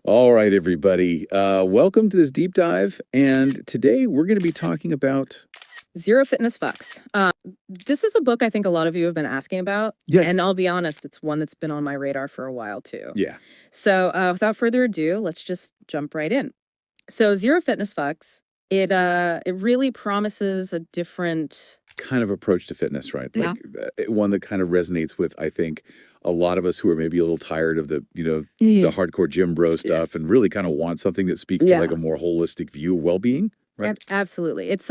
All right, everybody. Welcome to this deep dive. And today we're going to be talking about... Zero Fitness FucX. This is a book I think a lot of you have been asking about. Yes. And I'll be honest, it's one that's been on my radar for a while too. Yeah. So without further ado, let's just jump right in. So Zero Fitness FucX, it really promises a different kind of approach to fitness, right? Yeah. Like one that kind of resonates with, I think, a lot of us who are maybe a little tired of the hardcore gym bro stuff and really kind of want something that speaks to like a more holistic view of well-being. Right. Absolutely. It's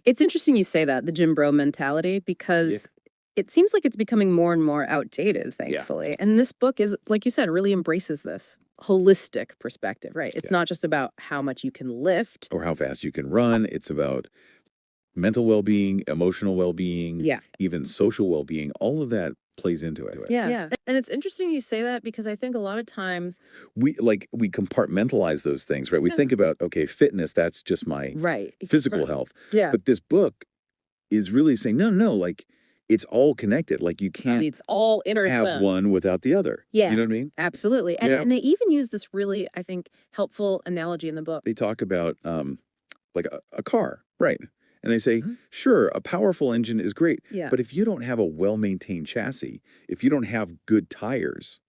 interesting you say that, the gym bro mentality, because it seems like it's becoming more and more outdated, thankfully. And this book is, like you said, really embraces this holistic perspective, right? It's not just about how much you can lift. Or how fast you can run. It's about mental well-being, emotional well-being, even social well-being. All of that plays into it. Yeah. And it's interesting you say that because I think a lot of times we compartmentalize those things, right? We think about, okay, fitness, that's just my physical health. Yeah. But this book is really saying, no, like it's all connected. Like you can't it's all have one without the other. Yeah. You know what I mean? Absolutely. And they even use this really, I think, helpful analogy in the book. They talk about like a car, right? And they say, sure, a powerful engine is great, but if you don't have a well-maintained chassis, if you don't have good tires,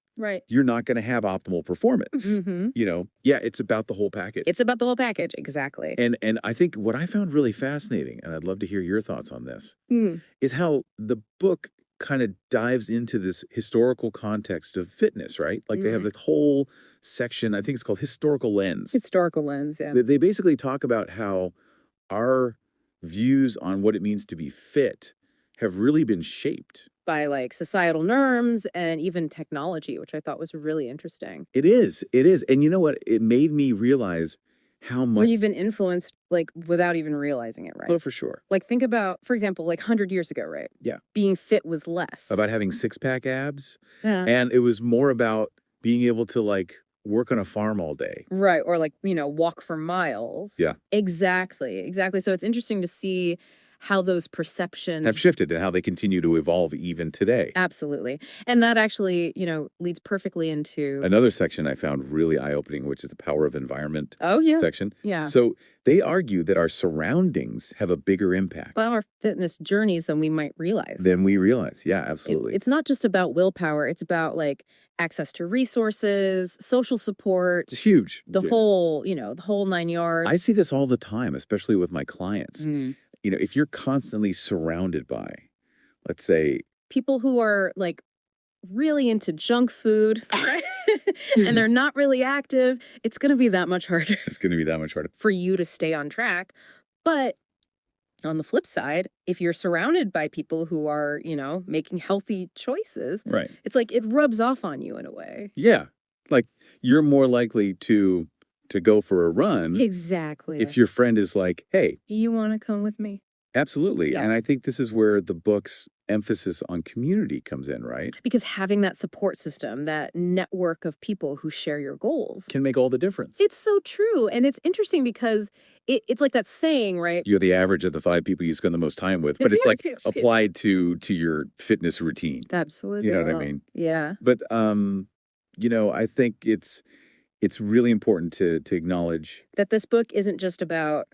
you're not going to have optimal performance. You know, it's about the whole package. It's about the whole package, exactly. And I think what I found really fascinating, and I'd love to hear your thoughts on this, is how the book kind of dives into this historical context of fitness, right? Like they have this whole section, I think it's called Historical Lens. Historical Lens, yeah. They basically talk about how our views on what it means to be fit have really been shaped by like societal norms and even technology, which I thought was really interesting. It is. And you know what? It made me realize how much... Where you've been influenced, like, without even realizing it, right? Oh, for sure. Like, think about, for example, like 100 years ago, right? Yeah. Being fit was less. About having six-pack abs. Yeah. And it was more about being able to, like, work on a farm all day. Right. Or like, walk for miles. Yeah. Exactly. So it's interesting to see how those perceptions have shifted and how they continue to evolve even today. Absolutely. And that actually, leads perfectly into another section I found really eye-opening, which is the power of environment section. Yeah. So they argue that our surroundings have a bigger impact on our fitness journeys than we might realize. Yeah, absolutely. It's not just about willpower. It's about like access to resources, social support. It's huge. The whole 9 yards. I see this all the time, especially with my clients. If you're constantly surrounded by, let's say, people who are like really into junk food and they're not really active, it's going to be that much harder. It's going to be that much harder for you to stay on track. But on the flip side, if you're surrounded by people who are, making healthy choices, it's like it rubs off on you in a way. Yeah. Like you're more likely to go for a run. Exactly. If your friend is like, hey, you want to come with me? Absolutely. Yeah. And I think this is where the book's emphasis on community comes in, right? Because having that support system, that network of people who share your goals can make all the difference. It's so true. And it's interesting because it's like that saying, right? You're the average of the 5 people you spend the most time with, but it's like applied to your fitness routine. Absolutely. You know what I mean? Yeah. But, I think it's really important to acknowledge that this book isn't just about,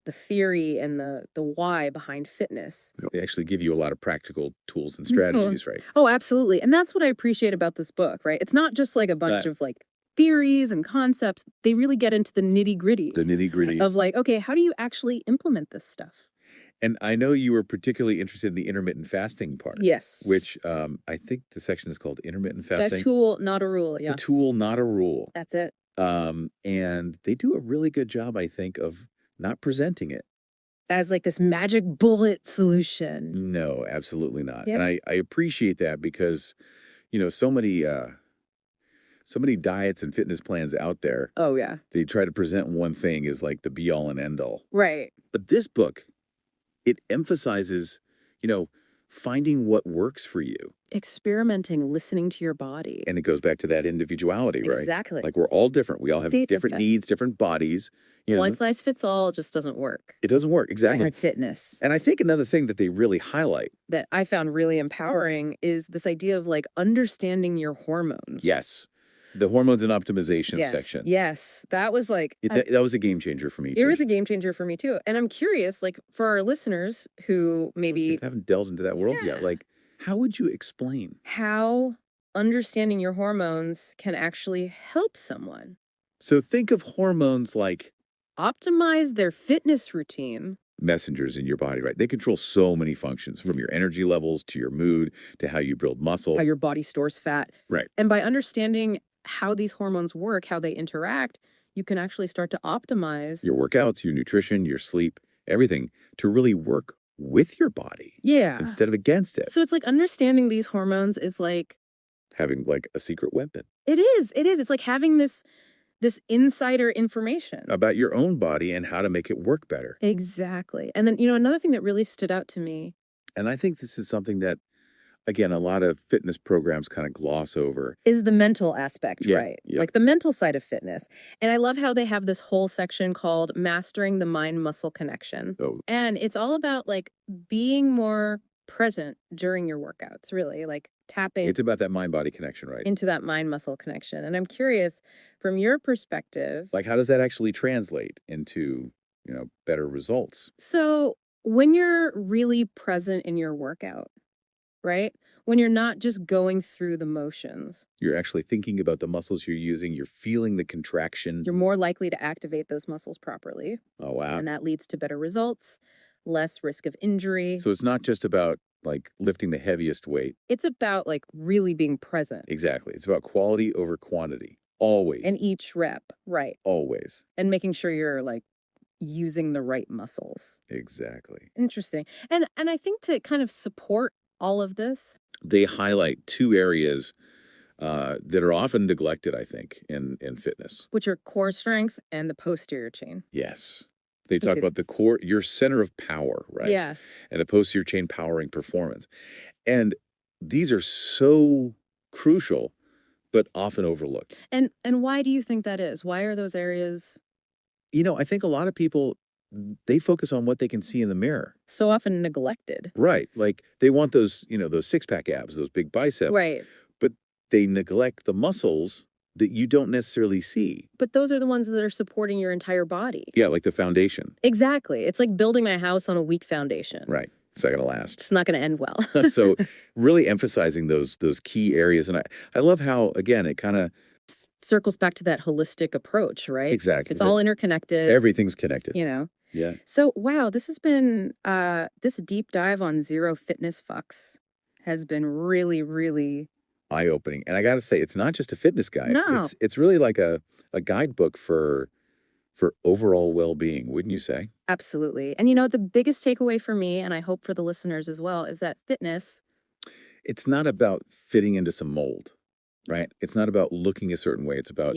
the theory and the why behind fitness. They actually give you a lot of practical tools and strategies, right? Oh, absolutely. And that's what I appreciate about this book, right? It's not just like a bunch of like theories and concepts. They really get into the nitty-gritty. The nitty-gritty. Of like, okay, how do you actually implement this stuff? And I know you were particularly interested in the intermittent fasting part. Yes. Which I think the section is called intermittent fasting. A tool, not a rule, yeah. A tool, not a rule. That's it. And they do a really good job, I think, of not presenting it as like this magic bullet solution. No, absolutely not. Yep. And I appreciate that because, so many diets and fitness plans out there. Oh, yeah. They try to present one thing as like the be all and end all. Right. But this book, it emphasizes, finding what works for you. Experimenting, listening to your body. And it goes back to that individuality, right? Exactly. Like we're all different. We all have different needs, different bodies. One size fits all just doesn't work. It doesn't work, exactly. Like fitness. And I think another thing that they really highlight that I found really empowering is this idea of like understanding your hormones. Yes. The hormones and optimization Yes. section. Yes. That was like, That was a game changer for me, it too. was a game changer for me too. And I'm curious, like for our listeners who maybe haven't delved into that world yet, like how would you explain how understanding your hormones can actually help someone? So think of hormones like optimize their fitness routine. Messengers in your body, right? They control so many functions, from your energy levels to your mood to how you build muscle. How your body stores fat. Right. And by understanding how these hormones work, how they interact, you can actually start to optimize your workouts, your nutrition, your sleep, everything to really work with your body. Yeah. Instead of against it. So it's like understanding these hormones is like having like a secret weapon. It is. It is. It's like having this insider information about your own body and how to make it work better. Exactly. And then, you know, another thing that really stood out to me. And I think this is something that, again, a lot of fitness programs kind of gloss over. Is the mental aspect, right? Yep. Like the mental side of fitness. And I love how they have this whole section called Mastering the Mind-Muscle Connection. Oh. And it's all about like being more present during your workouts, really, like tapping. It's about that mind-body connection, right? Into that mind-muscle connection. And I'm curious, from your perspective, like how does that actually translate into, you know, better results? So when you're really present in your workout, right? When you're not just going through the motions. You're actually thinking about the muscles you're using. You're feeling the contraction. You're more likely to activate those muscles properly. Oh, wow. And that leads to better results, less risk of injury. So it's not just about like lifting the heaviest weight. It's about like really being present. Exactly. It's about quality over quantity. Always. And each rep, right. Always. And making sure you're like using the right muscles. Exactly. Interesting. And I think to kind of support all of this, they highlight two areas that are often neglected, I think, in fitness. Which are core strength and the posterior chain. Yes. They talk about the core, your center of power, right? Yeah. And the posterior chain powering performance. And these are so crucial, but often overlooked. And why do you think that is? Why are those areas? You know, I think a lot of people, they focus on what they can see in the mirror. So often neglected. Right. Like they want those, you know, those six-pack abs, those big biceps. Right. But they neglect the muscles that you don't necessarily see. But those are the ones that are supporting your entire body. Yeah, like the foundation. Exactly. It's like building my house on a weak foundation. Right. It's not going to last. It's not going to end well. So really emphasizing those key areas. And I love how, again, it kind of circles back to that holistic approach, right? Exactly. It's all interconnected. Everything's connected. You know? Yeah. So, wow, this has been, this deep dive on Zero Fitness FucX has been really, really eye-opening. And I got to say, it's not just a fitness guide. No. It's really like a guidebook for overall well-being, wouldn't you say? Absolutely. And you know, the biggest takeaway for me, and I hope for the listeners as well, is that fitness, it's not about fitting into some mold, right? It's not about looking a certain way. It's about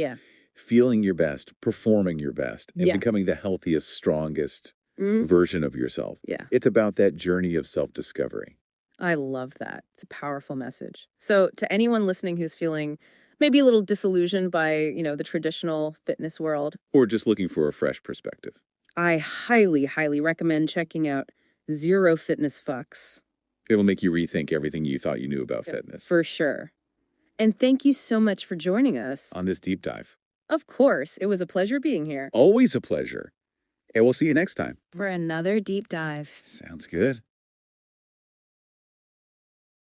feeling your best, performing your best, and becoming the healthiest, strongest version of yourself. Yeah. It's about that journey of self-discovery. I love that. It's a powerful message. So to anyone listening who's feeling maybe a little disillusioned by, you know, the traditional fitness world. Or just looking for a fresh perspective. I highly, highly recommend checking out Zero Fitness FucX. It'll make you rethink everything you thought you knew about fitness. For sure. And thank you so much for joining us. On this deep dive. Of course. It was a pleasure being here. Always a pleasure. And we'll see you next time. For another deep dive. Sounds good.